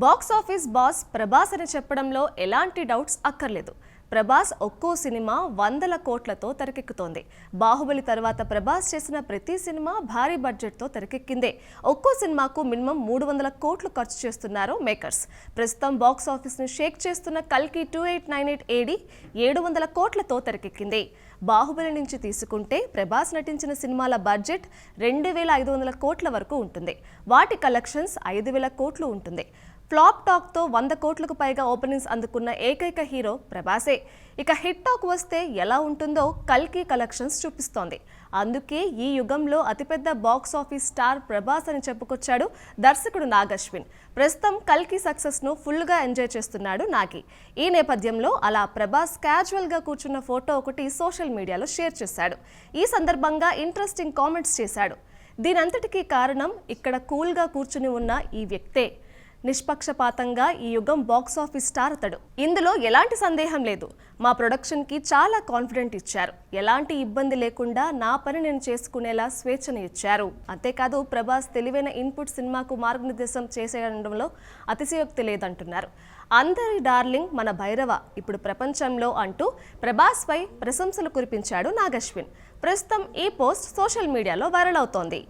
Box office boss Prabhas అని చెప్పడంలో ఎలాంటి డౌట్స్ అక్కర్లేదు. ప్రభాస్ ఒక్కో సినిమా వందల కోట్లతో తెరకెక్కుతోంది. బాహుబలి తర్వాత ప్రభాస్ చేసిన ప్రతి సినిమా భారీ బడ్జెట్తో తెరకెక్కిందే. ఒక్కో సినిమాకు మినిమం 300 కోట్లు ఖర్చు చేస్తున్నారు మేకర్స్. ప్రస్తుతం బాక్స్ ఆఫీస్ను షేక్ చేస్తున్న కల్కి 2898 AD 700 కోట్లతో తెరకెక్కింది. బాహుబలి నుంచి తీసుకుంటే ప్రభాస్ నటించిన సినిమాల బడ్జెట్ 2500 కోట్ల వరకు ఉంటుంది. వాటి కలెక్షన్స్ 5000 కోట్లు ఉంటుంది. ఫ్లాప్ టాక్ తో 100 కోట్లకు పైగా ఓపెనింగ్స్ అందుకున్న ఏకైక హీరో ప్రభాసే. ఇక హిట్ టాక్ వస్తే ఎలా ఉంటుందో కల్కి కలెక్షన్స్ చూపిస్తోంది. అందుకే ఈ యుగంలో అతిపెద్ద బాక్స్ ఆఫీస్ స్టార్ ప్రభాస్ అని చెప్పుకొచ్చాడు దర్శకుడు నాగ్ అశ్విన్. ప్రస్తుతం కల్కి సక్సెస్ ను ఫుల్ గా ఎంజాయ్ చేస్తున్నాడు నాగి. ఈ నేపథ్యంలో అలా ప్రభాస్ క్యాజువల్ గా కూర్చున్న ఫోటో ఒకటి సోషల్ మీడియాలో షేర్ చేశాడు. ఈ సందర్భంగా ఇంట్రెస్టింగ్ కామెంట్స్ చేశాడు. దీనంతటికీ కారణం ఇక్కడ కూల్ గా కూర్చుని ఉన్న ఈ వ్యక్తే. నిష్పక్షపాతంగా ఈ యుగం బాక్స్ ఆఫీస్ స్టార్ అతడు. ఇందులో ఎలాంటి సందేహం లేదు. మా ప్రొడక్షన్ కి చాలా కాన్ఫిడెంట్ ఇచ్చారు. ఎలాంటి ఇబ్బంది లేకుండా నా పని నేను చేసుకునేలా స్వేచ్ఛను ఇచ్చారు. అంతేకాదు ప్రభాస్ తెలివైన ఇన్పుట్ సినిమాకు మార్గనిర్దేశం చేసేయడంలో అతిశయోక్తి లేదంటున్నారు. అందరి డార్లింగ్ మన భైరవ ఇప్పుడు ప్రపంచంలో అంటూ ప్రభాస్ పై ప్రశంసలు కురిపించాడు నాగ్ అశ్విన్. ప్రస్తుతం ఈ పోస్ట్ సోషల్ మీడియాలో వైరల్ అవుతోంది.